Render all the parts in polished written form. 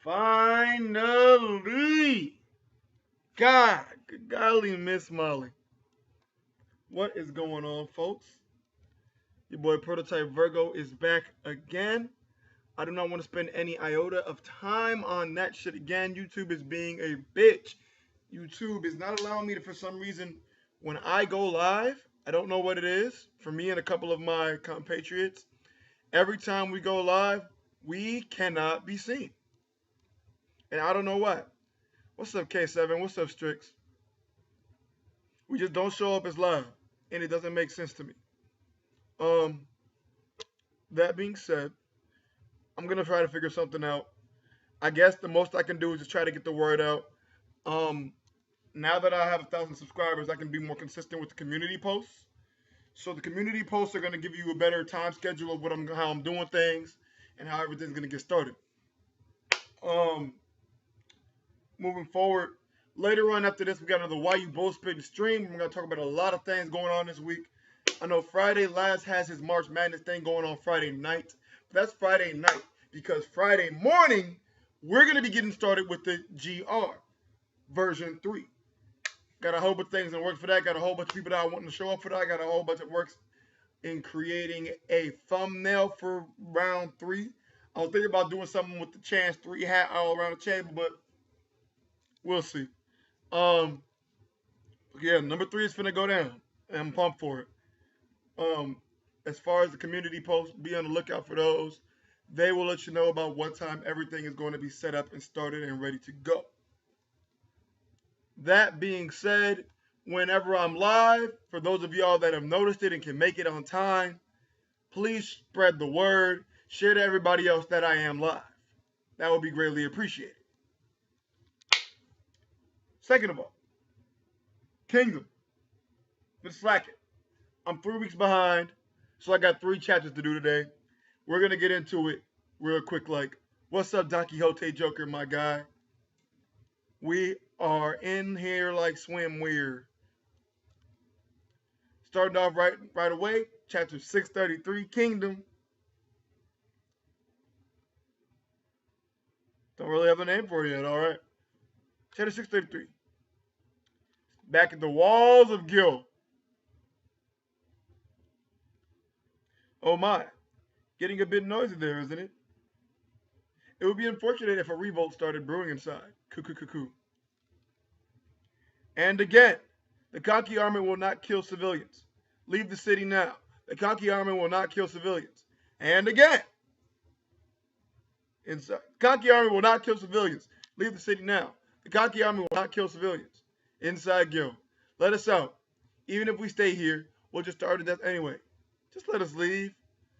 Finally! God, golly, Miss Molly. What is going on, folks? Your boy Prototype Virgo is back again. I do not want to spend any iota of time on that shit again. YouTube is being a bitch. YouTube is not allowing me to, for some reason, when I go live, I don't know what it is, for me and a couple of my compatriots, every time we go live, we cannot be seen. And I don't know why. What's up, K7? What's up, Strix? We just don't show up as live, and it doesn't make sense to me. That being said, I'm gonna try to figure something out. I guess the most I can do is just try to get the word out. Now that I have 1,000 subscribers, I can be more consistent with the community posts. So the community posts are gonna give you a better time schedule of how I'm doing things and how everything's gonna get started. Moving forward, later on after this, we got another Why You Both Spitting stream. We're gonna talk about a lot of things going on this week. I know Friday Last has his March Madness thing going on Friday night. But that's Friday night because Friday morning we're gonna be getting started with the GR version 3. Got a whole bunch of things in work for that. Got a whole bunch of people that are wanting to show up for that. Got a whole bunch of works in creating a thumbnail for round 3. I was thinking about doing something with the Chance 3 hat all around the chamber, but we'll see. Yeah, number 3 is finna go down, and I'm pumped for it. As far as the community posts, be on the lookout for those. They will let you know about what time everything is going to be set up and started and ready to go. That being said, whenever I'm live, for those of y'all that have noticed it and can make it on time, please spread the word. Share to everybody else that I am live. That would be greatly appreciated. Second of all, Kingdom. Been slacking. I'm 3 weeks behind, so I got 3 chapters to do today. We're going to get into it real quick like, what's up, Don Quixote Joker, my guy? We are in here like swim weird. Starting off right away, chapter 633, Kingdom. Don't really have a name for it yet, all right? Chapter 633. Back at the walls of Gil. Oh my, getting a bit noisy there, isn't it? It would be unfortunate if a revolt started brewing inside. Cuckoo. And again, the Conky army will not kill civilians. Leave the city now. The Conky army will not kill civilians. And again, inside. Conky army will not kill civilians. Leave the city now. The Conky army will not kill civilians. Inside Gil. Let us out. Even if we stay here, we'll just starve to death anyway. Just let us leave.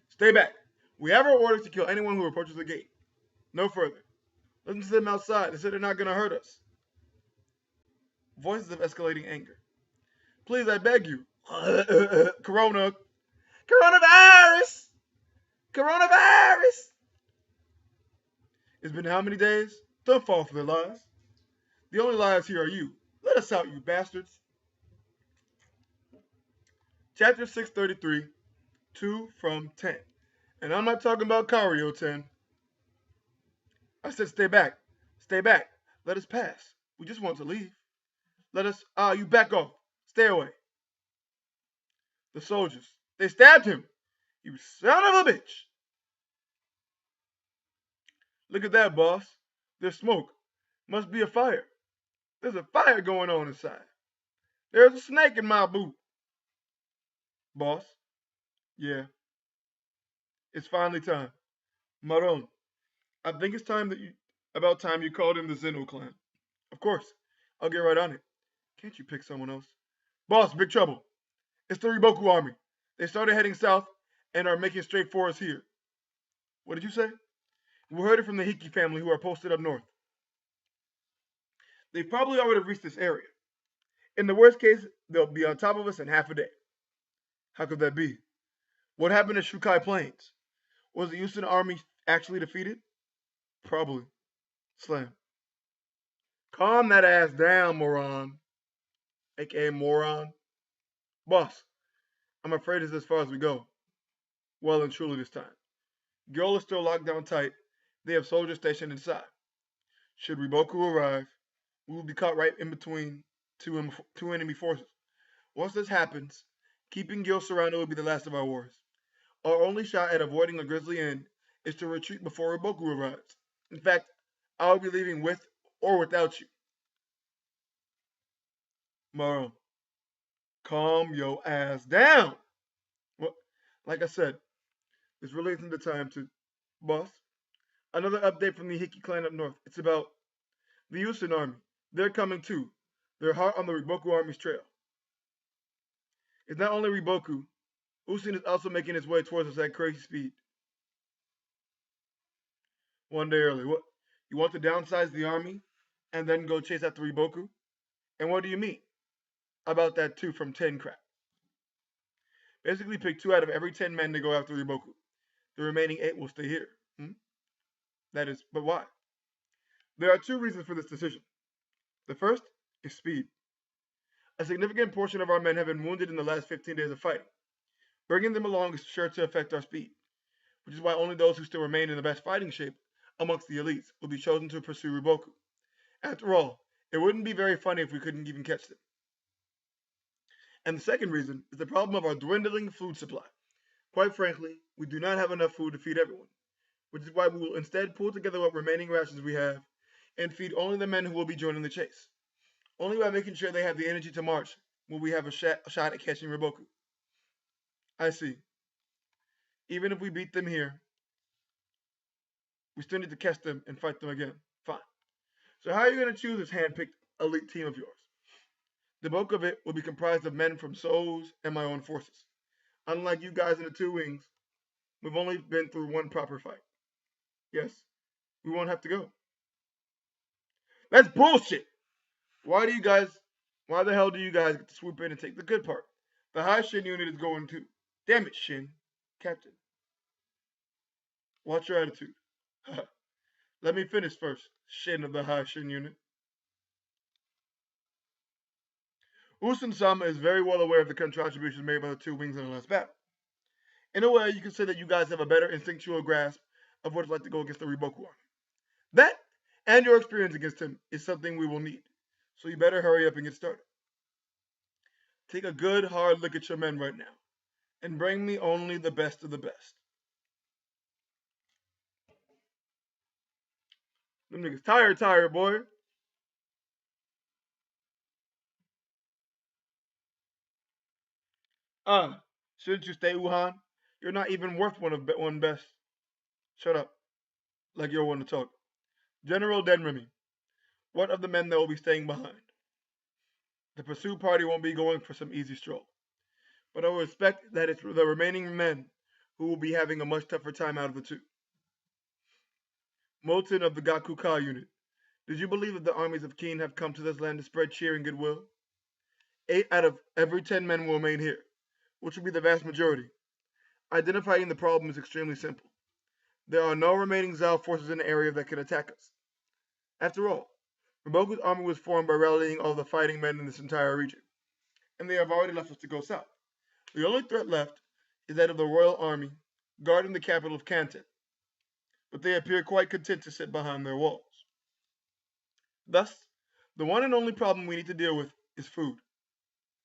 Stay back. We have our orders to kill anyone who approaches the gate. No further. Listen to them outside. They said they're not going to hurt us. Voices of escalating anger. Please, I beg you. Coronavirus. It's been how many days? Don't fall for their lies. The only liars here are you. Let us out, you bastards. Chapter 633, 2 from 10. And I'm not talking about Cario 10. I said stay back. Stay back. Let us pass. We just want to leave. Let us, you back off. Stay away. The soldiers. They stabbed him. You son of a bitch. Look at that, boss. There's smoke. Must be a fire. There's a fire going on inside. There's a snake in my boot. Boss. Yeah. It's finally time. Maron. I think it's about time you called in the Zeno clan. Of course. I'll get right on it. Can't you pick someone else? Boss, big trouble. It's the Riboku army. They started heading south and are making straight for us here. What did you say? We heard it from the Hiki family who are posted up north. They've probably already reached this area. In the worst case, they'll be on top of us in half a day. How could that be? What happened at Shukai Plains? Was the Houston army actually defeated? Probably. Slam. Calm that ass down, moron. AKA moron. Boss, I'm afraid it's as far as we go. Well and truly this time. Gil is still locked down tight. They have soldiers stationed inside. Should Riboku arrive, we will be caught right in between two enemy forces. Once this happens, keeping Gil surrounded will be the last of our worries. Our only shot at avoiding a grisly end is to retreat before Riboku arrives. In fact, I will be leaving with or without you. Maro, calm your ass down. Well, like I said, this really isn't the time to. Boss, another update from the Hiki clan up north. It's about the Usin army. They're coming too. They're hot on the Riboku army's trail. It's not only Riboku. Usin is also making his way towards us at crazy speed. One day early. What? You want to downsize the army and then go chase after Riboku? And what do you mean about that 2 from 10 crap? Basically, pick 2 out of every 10 men to go after Riboku. The remaining 8 will stay here. That is, but why? There are 2 reasons for this decision. The first is speed. A significant portion of our men have been wounded in the last 15 days of fighting. Bringing them along is sure to affect our speed, which is why only those who still remain in the best fighting shape amongst the elites will be chosen to pursue Riboku. After all, it wouldn't be very funny if we couldn't even catch them. And the second reason is the problem of our dwindling food supply. Quite frankly, we do not have enough food to feed everyone, which is why we will instead pull together what remaining rations we have and feed only the men who will be joining the chase. Only by making sure they have the energy to march will we have a shot at catching Riboku. I see. Even if we beat them here, we still need to catch them and fight them again. Fine. So how are you going to choose this hand-picked elite team of yours? The bulk of it will be comprised of men from Souls and my own forces. Unlike you guys in the 2 wings, we've only been through one proper fight. Yes, we won't have to go. That's bullshit! Why the hell do you guys get to swoop in and take the good part? The High Shin unit is going too. Damn it, Shin. Captain. Watch your attitude. Let me finish first, Shin of the High Shin unit. Usun-sama is very well aware of the contributions made by the 2 wings in the last battle. In a way, you can say that you guys have a better instinctual grasp of what it's like to go against the Riboku army. That, and your experience against him, is something we will need. So you better hurry up and get started. Take a good, hard look at your men right now, and bring me only the best of the best. Them niggas tired, boy. Shouldn't you stay, Wuhan? You're not even worth one best. Shut up, like you're one to talk. General Denremy, what of the men that will be staying behind? The pursuit party won't be going for some easy stroll, but I will expect that it's the remaining men who will be having a much tougher time out of the 2. Moten of the Gakuka unit, did you believe that the armies of Keen have come to this land to spread cheer and goodwill? 8 out of every 10 men will remain here, which will be the vast majority. Identifying the problem is extremely simple. There are no remaining Zao forces in the area that can attack us. After all, Riboku's army was formed by rallying all the fighting men in this entire region, and they have already left us to go south. The only threat left is that of the royal army guarding the capital of Kanten, but they appear quite content to sit behind their walls. Thus, the one and only problem we need to deal with is food.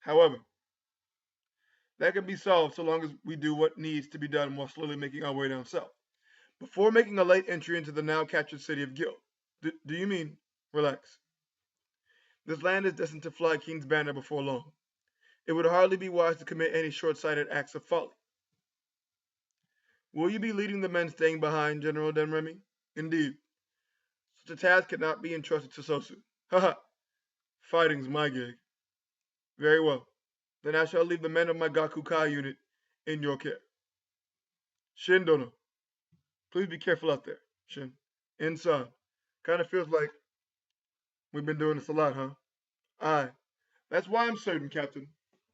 However, that can be solved so long as we do what needs to be done while slowly making our way down south. Before making a late entry into the now captured city of Gil. Do you mean? Relax. This land is destined to fly King's banner before long. It would hardly be wise to commit any short-sighted acts of folly. Will you be leading the men staying behind, General Denremy? Indeed. Such a task cannot be entrusted to Sosu. Haha. Fighting's my gig. Very well. Then I shall leave the men of my Gakukai unit in your care. Shin Dono, please be careful out there. Shin. Inside. Kinda feels like we've been doing this a lot, huh? Aye. That's why I'm certain, Captain.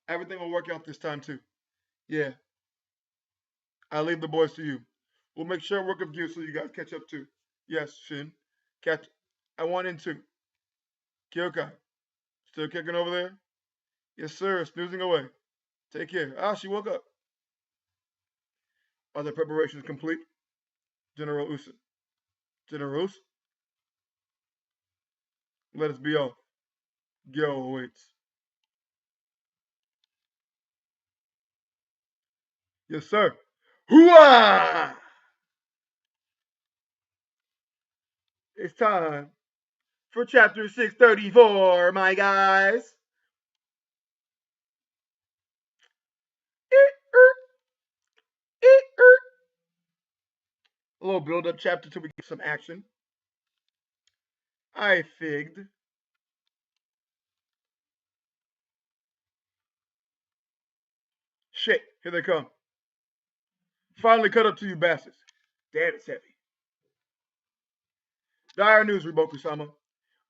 Everything will work out this time, too. Yeah. I'll leave the boys to you. We'll make sure work of you so you guys catch up, too. Yes, Shin. Captain. I want in, too. Kyokai. Still kicking over there? Yes, sir. Snoozing away. Take care. Ah, she woke up. Are the preparations complete? General Usa. General Usa? Let us be off. Gyo awaits. Yes, sir. Hooah! It's time for chapter 634, my guys. A little build up chapter till we get some action. I figged. Shit, here they come. Finally cut up to you bastards. Damn, it's heavy. Dire news, Riboku-sama.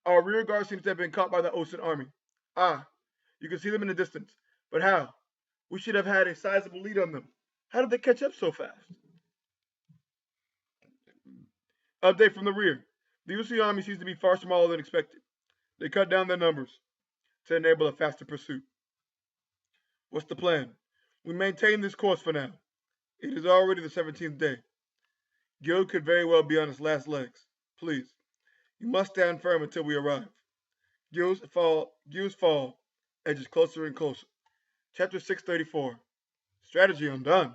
Our rear guard seems to have been caught by the Ocean Army. Ah, you can see them in the distance. But how? We should have had a sizable lead on them. How did they catch up so fast? Update from the rear. The Uchi army seems to be far smaller than expected. They cut down their numbers to enable a faster pursuit. What's the plan? We maintain this course for now. It is already the 17th day. Gil could very well be on its last legs. Please, you must stand firm until we arrive. Gil's fall edges closer and closer. Chapter 634. Strategy undone.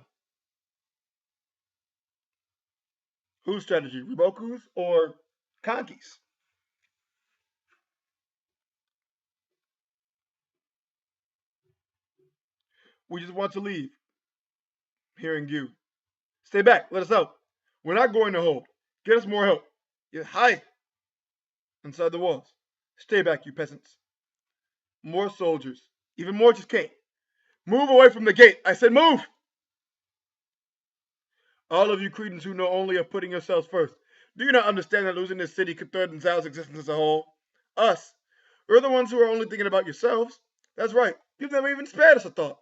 Whose strategy? Riboku's or Kanki's? We just want to leave. Hearing you. Stay back. Let us out. We're not going to hold. Get us more help. Yeah, hide inside the walls. Stay back, you peasants. More soldiers. Even more just came. Move away from the gate. I said move. All of you cretins who know only of putting yourselves first. Do you not understand that losing this city could threaten Zhao's existence as a whole? Us. We're the ones who are only thinking about yourselves. That's right. You've never even spared us a thought.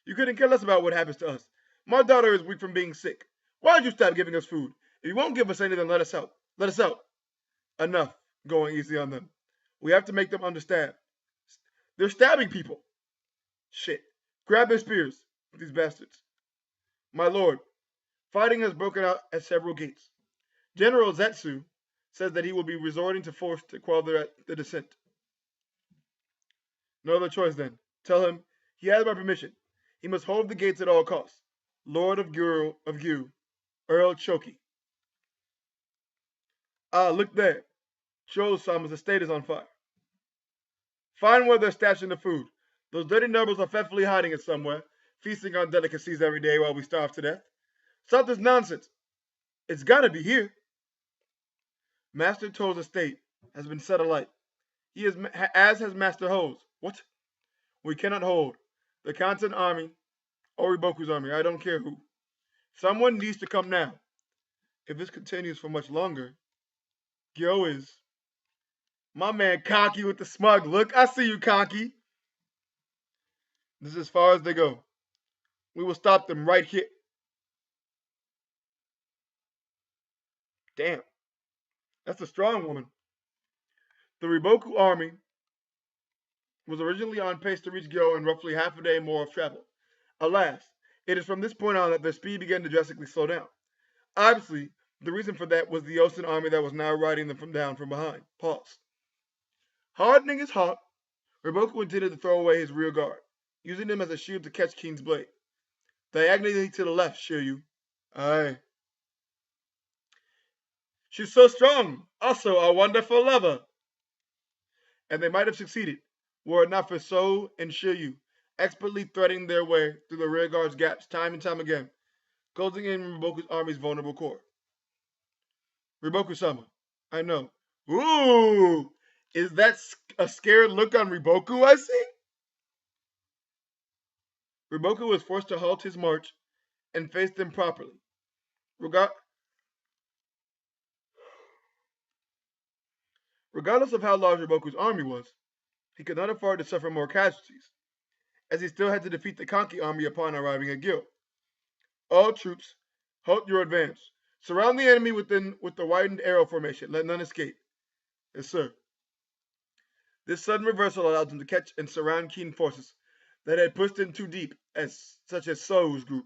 You couldn't care less about what happens to us. My daughter is weak from being sick. Why don't you stop giving us food? If you won't give us any, then let us out. Let us out. Enough going easy on them. We have to make them understand. They're stabbing people. Shit. Grab their spears, these bastards. My lord, fighting has broken out at several gates. General Zetsu says that he will be resorting to force to quell the descent. No other choice then. Tell him he has my permission. He must hold the gates at all costs. Lord of Gu, Earl Choki. Ah, look there. Cho-sama's estate is on fire. Find where they're stashing the food. Those dirty nobles are faithfully hiding it somewhere, feasting on delicacies every day while we starve to death. Something's nonsense. It's gotta be here. Master To's estate has been set alight. He is, as has Master Ho's. What? We cannot hold. The Kansen army, or Riboku's army, I don't care who. Someone needs to come now. If this continues for much longer, Gyo is. My man Cocky with the smug look. I see you, Cocky. This is as far as they go. We will stop them right here. Damn. That's a strong woman. The Riboku army was originally on pace to reach Gyo in roughly half a day more of travel. Alas, it is from this point on that their speed began to drastically slow down. Obviously, the reason for that was the Ocean army that was now riding them down from behind. Pause. Hardening his heart, Riboku intended to throw away his rear guard, using them as a shield to catch King's blade. Diagonally to the left, Shiryu. Aye. She's so strong. Also a wonderful lover. And they might have succeeded, were it not for So and Shiryu, expertly threading their way through the rear guard's gaps time and time again, closing in Riboku's army's vulnerable core. Riboku-sama, I know. Ooh! Is that a scared look on Riboku I see? Riboku was forced to halt his march and face them properly. Regardless of how large Riboku's army was, he could not afford to suffer more casualties, as he still had to defeat the Kanki army upon arriving at Gil. All troops, halt your advance. Surround the enemy with the widened arrow formation. Let none escape. Yes, sir. This sudden reversal allowed them to catch and surround Keen forces that had pushed in too deep, such as So's group.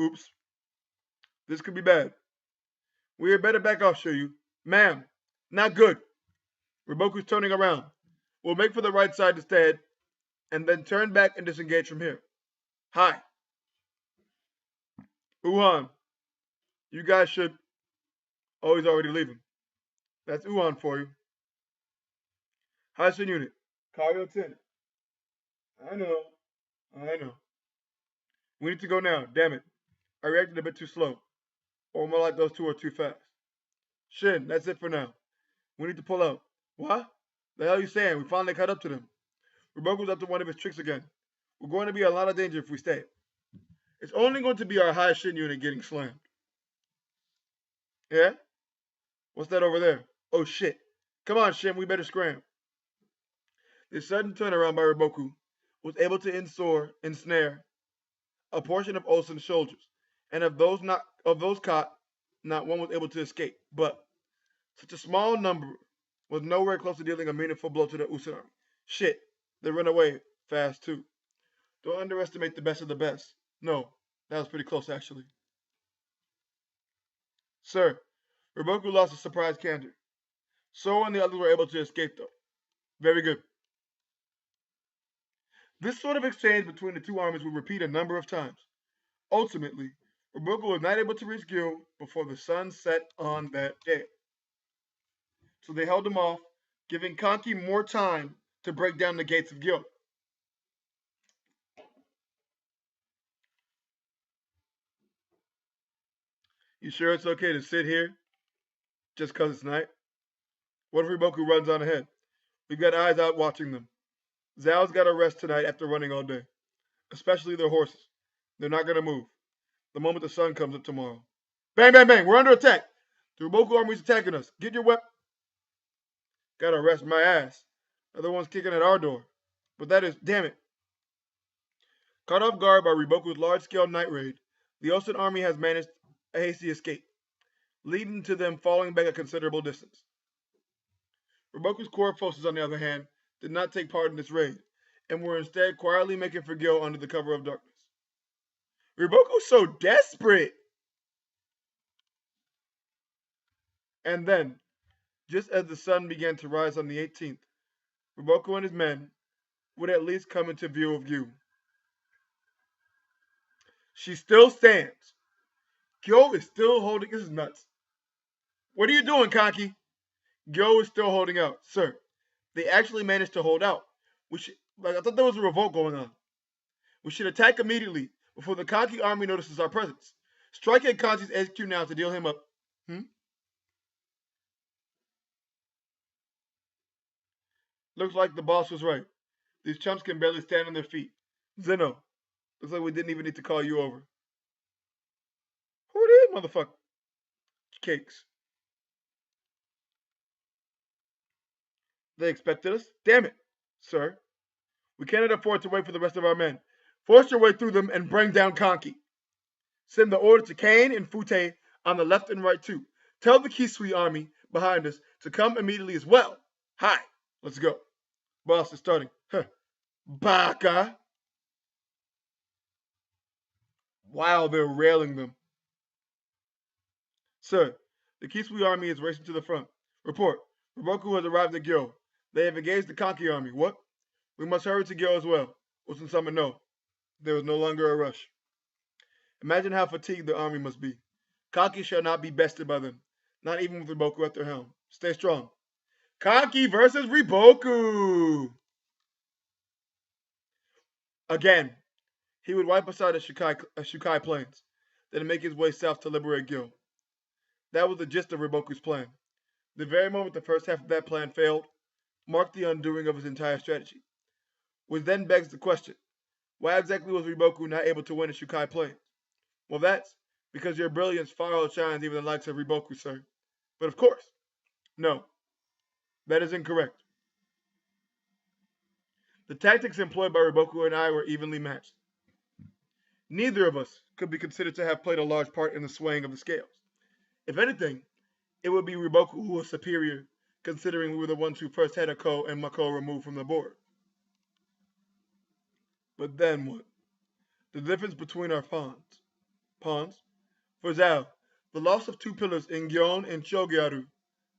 Oops. This could be bad. We had better back off, Shiryu. Ma'am, not good. Riboku's turning around. We'll make for the right side instead, and then turn back and disengage from here. Hi. Uhan, you guys should. Oh, he's already leaving. That's Uhan for you. Hyacinth unit. Cargo 10. I know. I know. We need to go now. Damn it. I reacted a bit too slow. Or more like those two are too fast. Shin, that's it for now. We need to pull out. What? The hell are you saying? We finally caught up to them. Riboku's up to one of his tricks again. We're going to be in a lot of danger if we stay. It's only going to be our high Shin unit getting slammed. Yeah? What's that over there? Oh shit. Come on, Shin, we better scram. This sudden turnaround by Riboku was able to ensnare a portion of Olsen's soldiers, and of those caught, not one was able to escape. But such a small number was nowhere close to dealing a meaningful blow to the Usan army. Shit, they run away fast too. Don't underestimate the best of the best. No, that was pretty close actually. Sir, Riboku lost a surprise candor. So and the others were able to escape though. Very good. This sort of exchange between the two armies would repeat a number of times. Ultimately, Riboku was not able to reach Gil before the sun set on that day. So they held him off, giving Kanki more time to break down the gates of Gil. You sure it's okay to sit here just 'cause it's night? What if Riboku runs on ahead? We've got eyes out watching them. Zhao's got to rest tonight after running all day, especially their horses. They're not going to move the moment the sun comes up tomorrow. Bang, bang, bang! We're under attack! The Riboku army's attacking us. Get your weapon. Gotta rest my ass. Other one's kicking at our door. But that is, damn it. Caught off guard by Riboku's large-scale night raid, the Osen army has managed a hasty escape, leading to them falling back a considerable distance. Riboku's core forces, on the other hand, did not take part in this raid, and were instead quietly making for Gil under the cover of darkness. Riboku's so desperate! And then, just as the sun began to rise on the 18th, Riboku and his men would at least come into view of Gil. She still stands. Gyo is still holding. This is nuts. What are you doing, Kanki? Gyo is still holding out, sir. They actually managed to hold out. I thought there was a revolt going on. We should attack immediately before the Kanki army notices our presence. Strike at Kanchi's HQ now to deal him up. Looks like the boss was right. These chumps can barely stand on their feet. Zeno, looks like we didn't even need to call you over. Who it is, motherfucker? Cakes. They expected us? Damn it, sir. We cannot afford to wait for the rest of our men. Force your way through them and bring down Kanki. Send the order to Kane and Fute on the left and right too. Tell the Kisui army behind us to come immediately as well. Hi, let's go. Boss is starting. Huh. Baka. Wow, they're railing them. Sir, the Kisui army is racing to the front. Report. Riboku has arrived at Gyo. They have engaged the Kanki army. What? We must hurry to Gyo as well. Osun-sama, no. There is no longer a rush. Imagine how fatigued the army must be. Kanki shall not be bested by them, not even with Riboku at their helm. Stay strong. Kanki versus Riboku! Again, he would wipe aside the Shukai plains, then make his way south to liberate Gyo. That was the gist of Riboku's plan. The very moment the first half of that plan failed, marked the undoing of his entire strategy. Which then begs the question, why exactly was Riboku not able to win the Shukai plains? Well, that's because your brilliance far outshines even the likes of Riboku, sir. But of course, no, that is incorrect. The tactics employed by Riboku and I were evenly matched. Neither of us could be considered to have played a large part in the swaying of the scales. If anything, it would be Riboku who was superior, considering we were the ones who first had Ako and Mako removed from the board. But then what? The difference between our pawns. For Zhao, The loss of two pillars in Gyeon and Chogyaru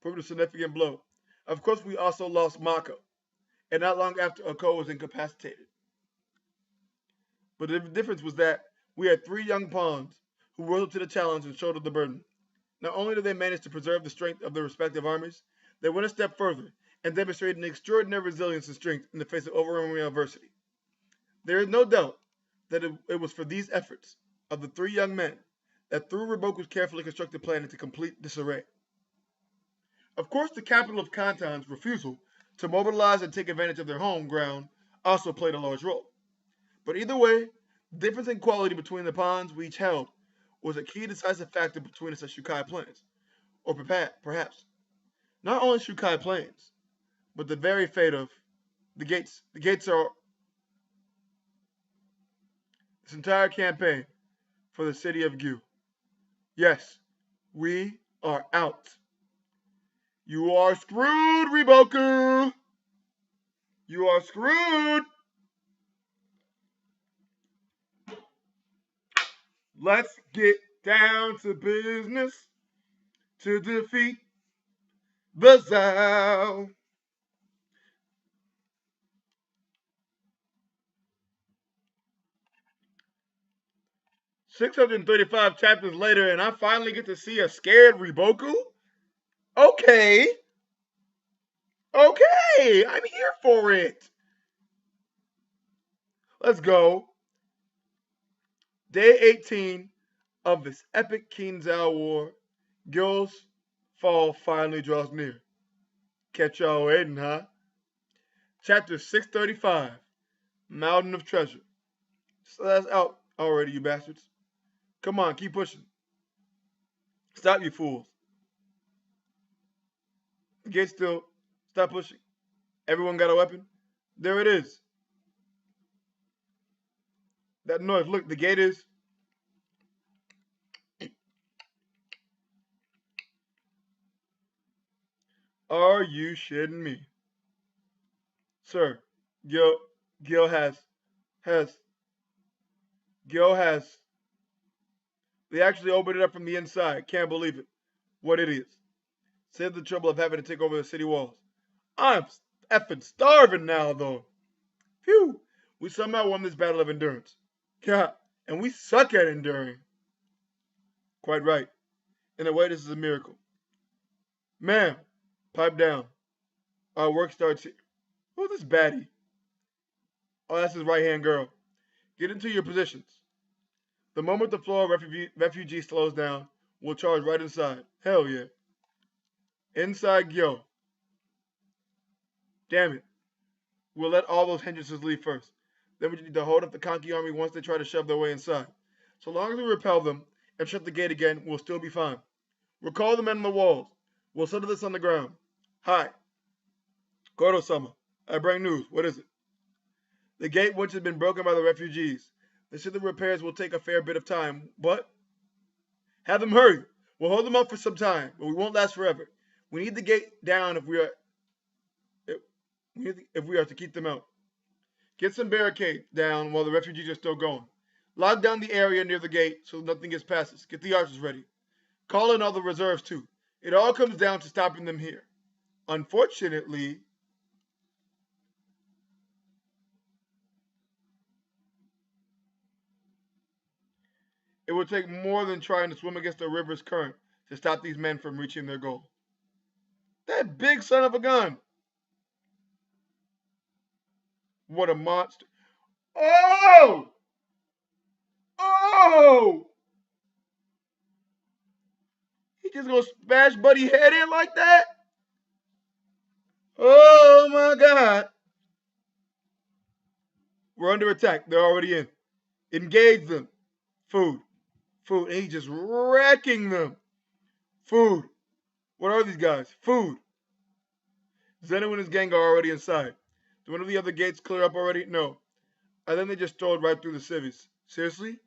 proved a significant blow. Of course, we also lost Mako, and not long after, Oko was incapacitated. But the difference was that we had three young pawns who rose up to the challenge and shouldered the burden. Not only did they manage to preserve the strength of their respective armies, they went a step further and demonstrated an extraordinary resilience and strength in the face of overwhelming adversity. There is no doubt that it was for these efforts of the three young men that threw Riboku's carefully constructed plan into complete disarray. Of course, the capital of Kantan's refusal to mobilize and take advantage of their home ground also played a large role. But either way, the difference in quality between the pawns we each held was a key decisive factor between us at Shukai Plains, or perhaps not only Shukai Plains, but the very fate of the gates. The gates are this entire campaign for the city of Gyu. Yes, we are out. You are screwed, Riboku! You are screwed! Let's get down to business to defeat the Zao. "635 chapters later, and I finally get to see a scared Riboku? Okay. Okay, I'm here for it. Let's go. Day 18 of this epic Kinzao War. Gyo's fall finally draws near. Catch y'all waiting, huh? Chapter 635, Mountain of Treasure. So that's out already, you bastards. Come on, keep pushing. Stop, you fools. The gate's still. Stop pushing. Everyone got a weapon? There it is. That noise. Look, the gate is. Are you shitting me? Sir, Gil has. They actually opened it up from the inside. Can't believe it. What idiots. Save the trouble of having to take over the city walls. I'm effing starving now, though. Phew. We somehow won this battle of endurance. Yeah, and we suck at enduring. Quite right. In a way, this is a miracle. Ma'am, pipe down. Our work starts here. Who's this baddie? Oh, that's his right-hand girl. Get into your positions. The moment the flow of refugee slows down, we'll charge right inside. Hell yeah. Inside Gyo. Damn it. We'll let all those hindrances leave first. Then we need to hold up the Kanki army once they try to shove their way inside. So long as we repel them and shut the gate again, we'll still be fine. Recall the men on the walls. We'll settle this on the ground. Hi. Koro-sama. I bring news. What is it? The gate which has been broken by the refugees. They said the repairs will take a fair bit of time, but have them hurry. We'll hold them up for some time, but we won't last forever. We need the gate down if we are to keep them out. Get some barricades down while the refugees are still going. Lock down the area near the gate so nothing gets past us. Get the archers ready. Call in all the reserves too. It all comes down to stopping them here. Unfortunately, it would take more than trying to swim against the river's current to stop these men from reaching their goal. That big son of a gun! What a monster. Oh! Oh! He just gonna smash Buddy's head in like that? Oh my god. We're under attack. They're already in. Engage them. Food. Food. And he's just wrecking them. Food. What are these guys? Food. Zeno and his gang are already inside. Do one of the other gates clear up already? No. And then they just strode right through the civies. Seriously?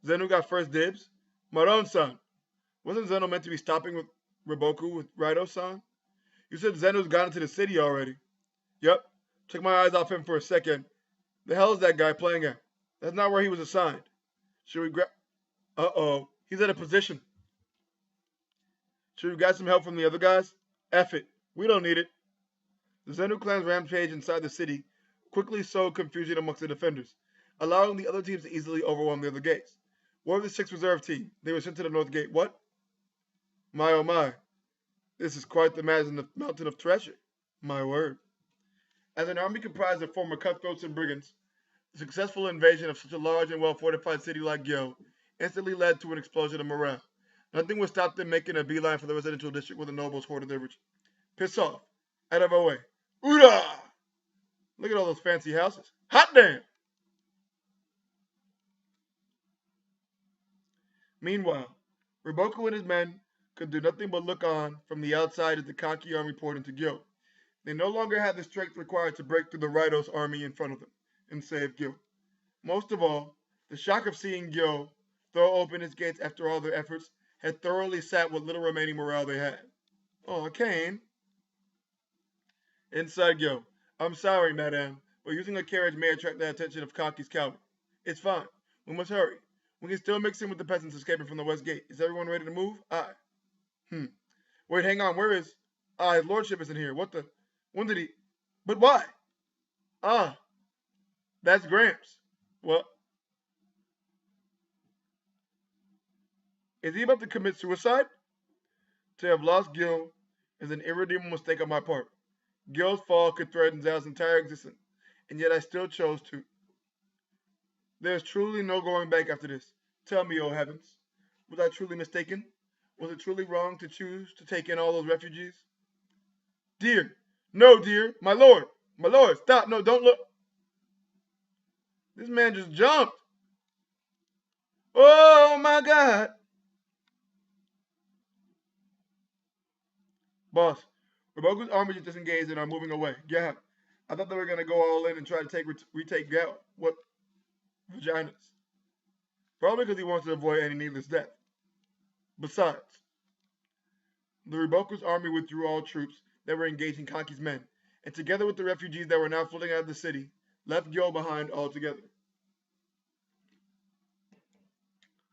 Zeno got first dibs? Maron-san. Wasn't Zeno meant to be stopping with Riboku with Raito-san? You said Zeno's got into the city already. Yep. Took my eyes off him for a second. The hell is that guy playing at? That's not where he was assigned. Should we grab... Uh-oh. He's at a position. Should we got some help from the other guys? F it. We don't need it. The Zenu clan's rampage inside the city quickly sowed confusion amongst the defenders, allowing the other teams to easily overwhelm the other gates. Where was the 6th reserve team? They were sent to the north gate. What? My oh my. This is quite the mountain of treasure. My word. As an army comprised of former cutthroats and brigands, the successful invasion of such a large and well-fortified city like Gyo instantly led to an explosion of morale. Nothing would stop them making a beeline for the residential district where the nobles hoarded their riches. Piss off. Out of our way. Oorah! Look at all those fancy houses. Hot damn! Meanwhile, Riboku and his men could do nothing but look on from the outside as the Kanki army poured into Gyo. They no longer had the strength required to break through the Raido's army in front of them and save Gyo. Most of all, the shock of seeing Gyo throw open its gates after all their efforts had thoroughly sapped what little remaining morale they had. Oh, Kane. Inside Gyo. I'm sorry, madame, but using a carriage may attract the attention of Kanki's cavalry. It's fine. We must hurry. We can still mix in with the peasants escaping from the west gate. Is everyone ready to move? Aye. Wait, hang on. Where is... his lordship isn't here. What the... When did he... But why? That's Gramps. Well... Is he about to commit suicide? To have lost Gil is an irredeemable mistake on my part. Gil's fall could threaten Zhao's entire existence, and yet I still chose to. There's truly no going back after this. Tell me, oh heavens, was I truly mistaken? Was it truly wrong to choose to take in all those refugees? Dear, no, dear, my lord, stop, no, don't look. This man just jumped. Oh my God. Boss, Riboku's army just disengaged and are moving away. Yeah, I thought they were going to go all in and try to retake Gal. What? Vaginas. Probably because he wants to avoid any needless death. Besides, the Riboku's army withdrew all troops that were engaging Kanki's men, and together with the refugees that were now flooding out of the city, left Gyo behind altogether.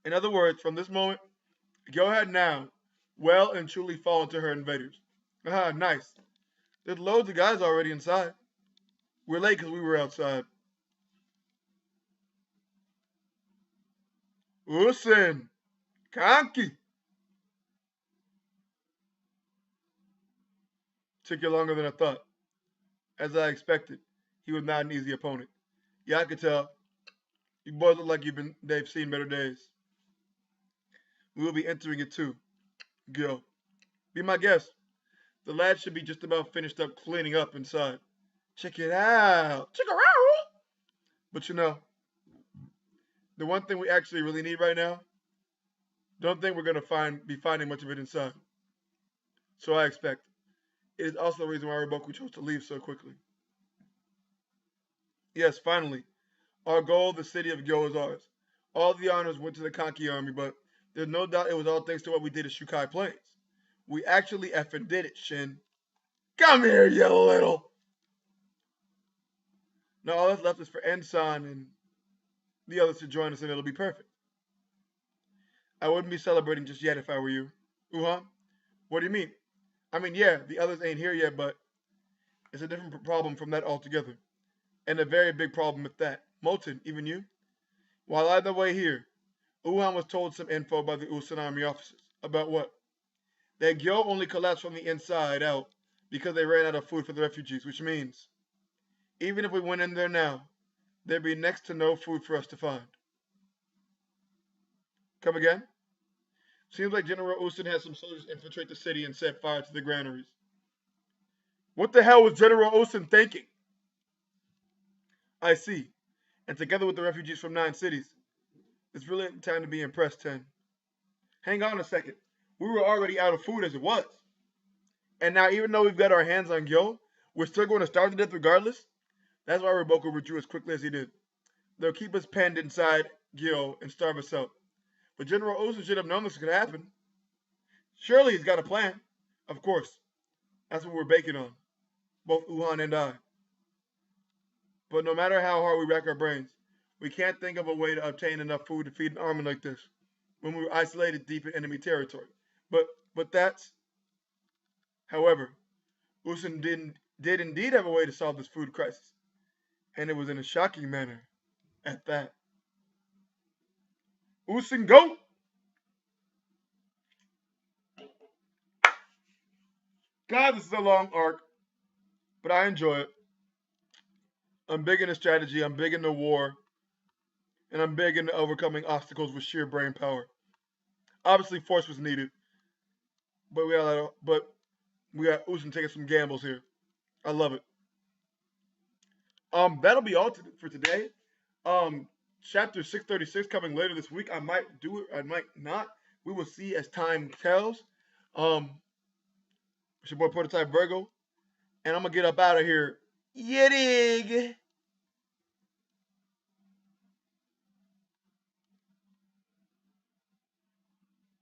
In other words, from this moment, Gyo had now well and truly fallen to her invaders. Nice. There's loads of guys already inside. We're late because we were outside. Usen! Kanki! Took you longer than I thought. As I expected, he was not an easy opponent. Yeah, I could tell. You boys look like they've seen better days. We will be entering it too. Gil. Be my guest. The lad should be just about finished up cleaning up inside. Check it out. Check it out. But you know, the one thing we actually really need right now, don't think we're going to be finding much of it inside. So I expect. It is also the reason why Riboku chose to leave so quickly. Yes, finally. Our goal, the city of Gyo, is ours. All the honors went to the Kanki army, but there's no doubt it was all thanks to what we did at Shukai Plains. We actually effing did it, Shin. Come here, you little. Now all that's left is for Ensan and the others to join us, and it'll be perfect. I wouldn't be celebrating just yet if I were you. What do you mean? I mean, yeah, the others ain't here yet, but it's a different problem from that altogether. And a very big problem with that. Molten, even you? While either way here, Uhan was told some info by the Usan army officers. About what? That Gyo only collapsed from the inside out because they ran out of food for the refugees, which means, even if we went in there now, there'd be next to no food for us to find. Come again? Seems like General Usan had some soldiers infiltrate the city and set fire to the granaries. What the hell was General Usan thinking? I see. And together with the refugees from 9 cities, it's really time to be impressed, 10. Hang on a second. We were already out of food as it was. And now even though we've got our hands on Gyo, we're still going to starve to death regardless? That's why Riboku withdrew as quickly as he did. They'll keep us penned inside Gyo and starve us out. But General Usan should have known this could happen. Surely he's got a plan. Of course. That's what we're banking on. Both Uhan and I. But no matter how hard we rack our brains, we can't think of a way to obtain enough food to feed an army like this when we were isolated deep in enemy territory. But But that's, however, Usyk did indeed have a way to solve this food crisis, and it was in a shocking manner at that. Usyk go! God, this is a long arc, but I enjoy it. I'm big into strategy, I'm big into war, and I'm big into overcoming obstacles with sheer brain power. Obviously, force was needed, but we got Usyk taking some gambles here. I love it. That'll be all for today. Um, Chapter 636 coming later this week. I might do it, I might not. We will see as time tells. It's your boy Prototype Virgo, and I'm gonna get up out of here. Yeah, dig.